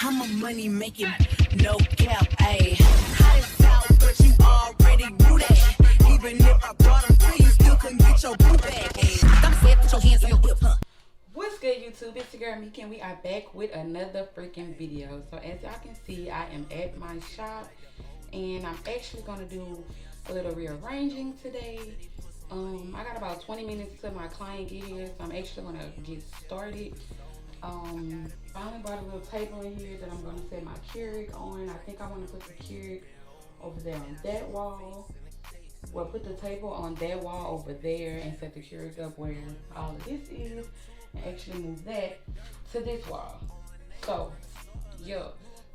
I'm a money making, no cap, ayy. Hottest out, but you already knew that. Even if I brought them to you, still couldn't get your boo back, ayy. I'm saying, put your hands on your whip, huh? What's good, YouTube? It's your girl Meek, and we are back with another freaking video. So as y'all can see, I am at my shop, and I'm actually gonna do a little rearranging today. I got about 20 minutes till my client get here, so I'm actually gonna get started. Finally brought a little table in here that I'm gonna set my Keurig on. I think I want to put the Keurig over there on that wall. Well, put the table on that wall over there and set the Keurig up where all of this is, and actually move that to this wall. So, yeah,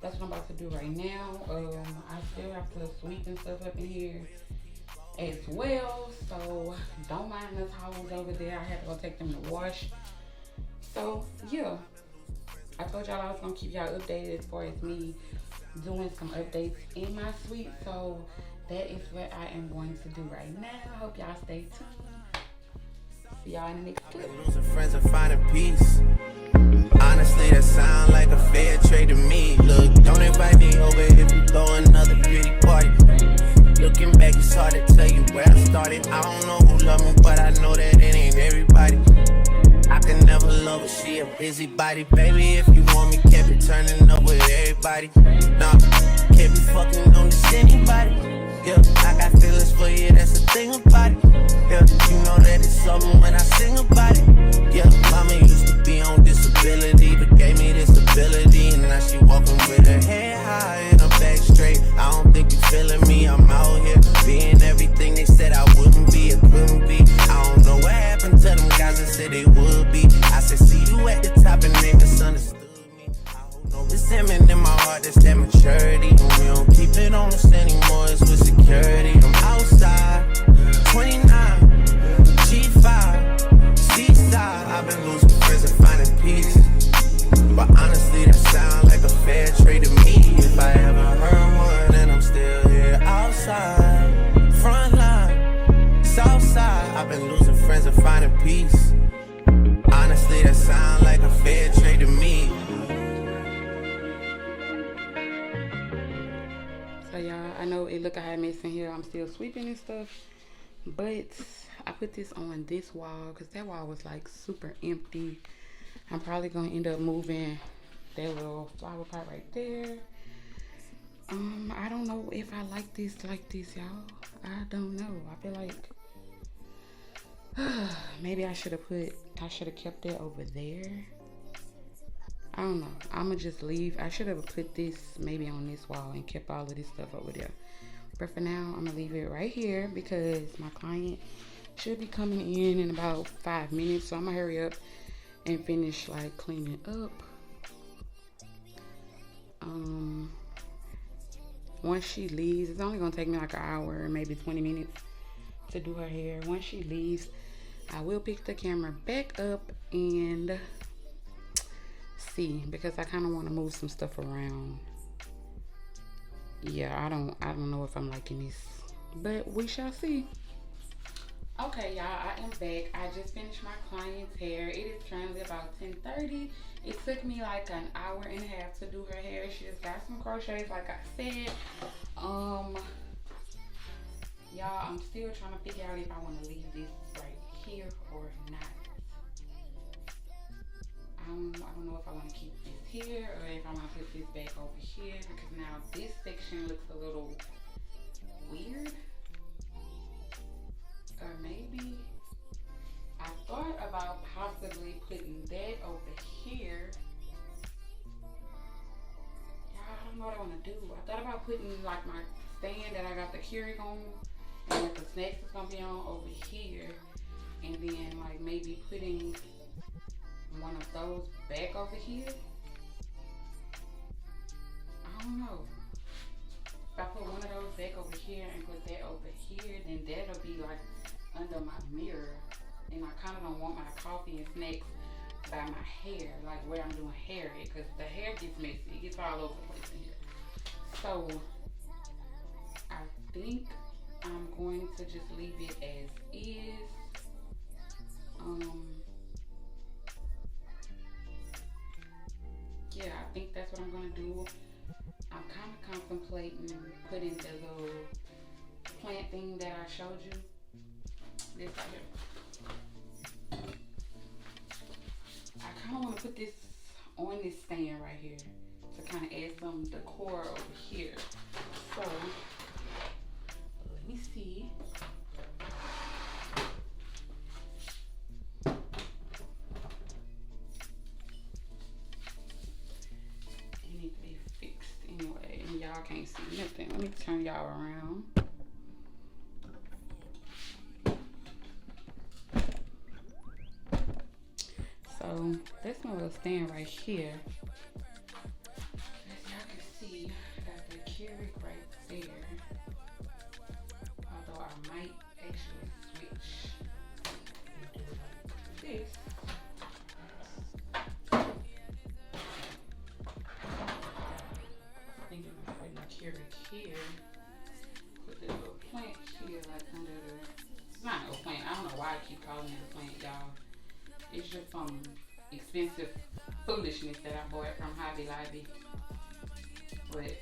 that's what I'm about to do right now. I still have to sweep and stuff up in here as well, so don't mind those towels over there. I have to go take them to wash. So yeah, I told y'all I was gonna keep y'all updated as far as me doing some updates in my suite, so that is what I am going to do right now. I hope y'all stay tuned. See y'all in the next clip. Losing friends and finding peace. Honestly, that sound like a fair trade to me. Look, don't invite me over if you throw another pretty party. Looking back, it's hard to tell you where I started. I don't know who loved me, but I know that it ain't everybody. I can never love her, she a busybody. Baby, if you want me, can't be turning up with everybody. Nah, can't be fucking on this anybody. Yeah, I got feelings for you, that's the thing about it. Yeah, you know that it's something when I sing about it. Yeah, mama used to be on disability, but gave me this ability. And now she walking with her head high and her back straight. I don't think you feeling me, I'm out here being everything they said I wouldn't be, it couldn't be. I don't know what happened to them guys that said they would be. I said, see you at the top and they misunderstood me. I hold no resentment in my heart, that's that maturity. And we don't keep it on us anymore, it's with security. I'm outside, 29, G5, seaside. I've been losing friends and finding peace. But honestly, that sound like a fair trade to me. If I ever heard one, and I'm still here outside, front line, south side. I've been losing friends and finding peace. Honestly, that sound like a fair trade to me. So y'all, I know it look a hot mess in here. I'm still sweeping and stuff, but I put this on this wall because that wall was like super empty. I'm probably gonna end up moving that little flower pot right there. I don't know if I like this, y'all. I don't know. I feel like maybe I should have kept that over there. I don't know. I'ma just leave. I should have put this maybe on this wall and kept all of this stuff over there. But for now, I'm gonna leave it right here because my client should be coming in about 5 minutes. So I'm gonna hurry up and finish like cleaning up. Once she leaves, it's only gonna take me like an hour, maybe 20 minutes to do her hair. Once she leaves, I will pick the camera back up and see, because I kind of want to move some stuff around. Yeah, I don't know if I'm liking this, but we shall see. Okay, y'all, I am back. I just finished my client's hair. It is currently about 10:30. It took me like an hour and a half to do her hair. She just got some crochets, like I said. Y'all, I'm still trying to figure out if I want to leave this right here or not. I don't know if I want to keep this here or if I want to put this back over here, because now this section looks a little weird. Or maybe I thought about possibly putting that over here. Yeah, I don't know what I want to do. I thought about putting like my stand that I got the Keurig on and that the snacks is gonna be on over here, and then like maybe putting one of those back over here. I don't know. If I put one of those back over here and put that over here, then that'll be like under my mirror. And I kind of don't want my coffee and snacks by my hair, like where I'm doing hair at, because the hair gets messy. It gets all over the place in here. So I think I'm going to just leave it as is. Yeah, I think that's what I'm gonna do. put in the little plant thing that I showed you. This right here. I kind of want to put this on this stand right here to kind of add some decor over here. So let me see. It needs to be fixed anyway, and y'all can't see nothing. Let me turn y'all around. So that's my little stand right here. As y'all can see, I got the Keurig right there. Although I might actually switch and do like this. Thinking of putting the Keurig here. Put the little plant here, like under the. It's not no plant. I don't know why I keep calling it a plant, y'all. It's just some expensive foolishness that I bought from Hobby Lobby. But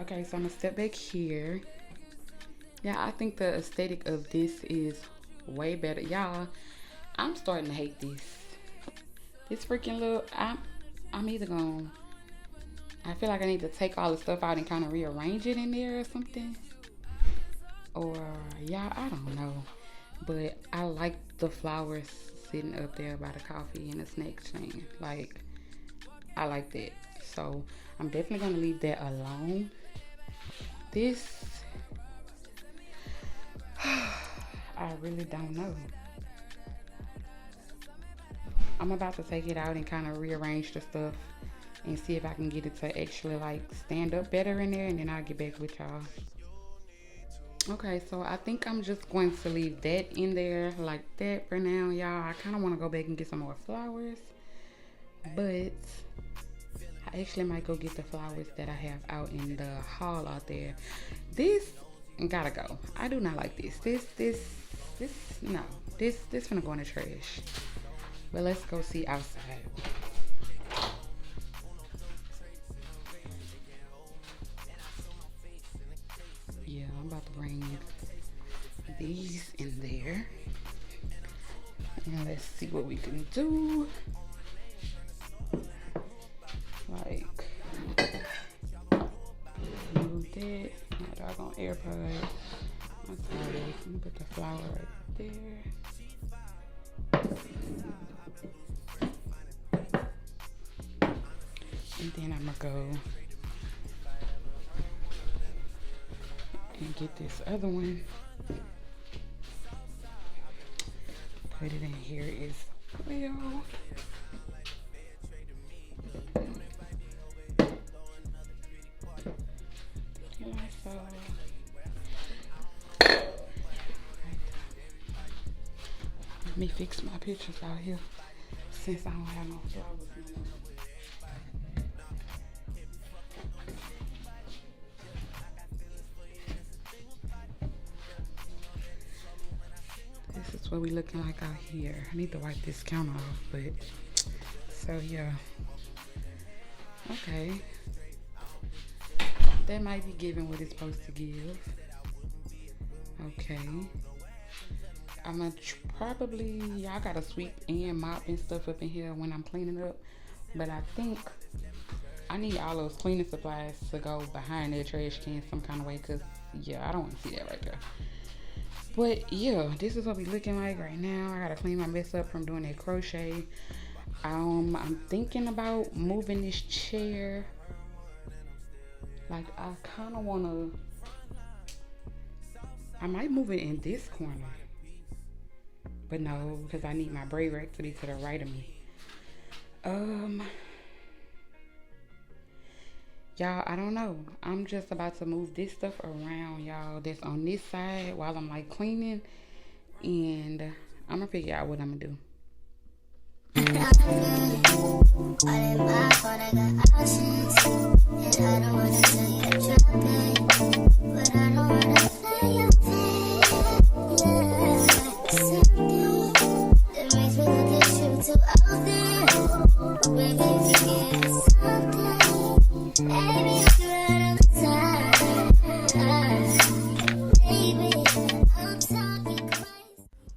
okay, so I'm gonna step back here. Yeah, I think the aesthetic of this is way better. Y'all, I'm starting to hate this. This freaking little, I'm either gonna, I feel like I need to take all the stuff out and kind of rearrange it in there or something. Or, yeah, I don't know. But I like the flowers sitting up there by the coffee and the snack stand. Like, I like that. So, I'm definitely gonna leave that alone. This, I really don't know. I'm about to take it out and kind of rearrange the stuff and see if I can get it to actually like stand up better in there, and then I'll get back with y'all. Okay, so I think I'm just going to leave that in there like that for now, y'all. I kind of want to go back and get some more flowers, but I actually might go get the flowers that I have out in the hall out there. This gotta go. I do not like this. No. This finna go in the trash. But let's go see outside. Yeah, I'm about to bring these in there. And let's see what we can do. Like, move that. My doggone AirPod. I'm sorry. Let me put the flower right there. And then I'm gonna go and get this other one. Put it in here as well. Let me fix my pictures out here since I don't have no flowers no more. This is what we looking like out here. I need to wipe this counter off, but so yeah. Okay. That might be giving what it's supposed to give. Okay. I'm gonna probably, I gotta sweep and mop and stuff up in here when I'm cleaning up. But I think I need all those cleaning supplies to go behind that trash can some kind of way, because yeah, I don't want to see that right there. But yeah, this is what we looking like right now. I gotta clean my mess up from doing that crochet. I'm thinking about moving this chair. Like, I kind of want to, I might move it in this corner. But no, because I need my braid rack to be to the right of me. Y'all, I don't know. I'm just about to move this stuff around, y'all, that's on this side while I'm like cleaning. And I'm gonna figure out what I'm gonna do.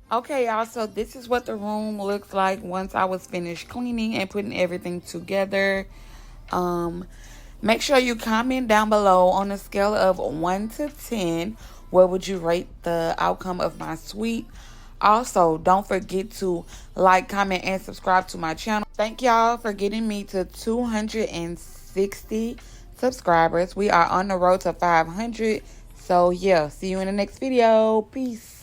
Okay, y'all, so this is what the room looks like once I was finished cleaning and putting everything together. Make sure you comment down below on a scale of 1 to 10. What would you rate the outcome of my suite? Also, don't forget to like, comment, and subscribe to my channel. Thank y'all for getting me to 260 subscribers. We are on the road to 500. So, yeah, see you in the next video. Peace.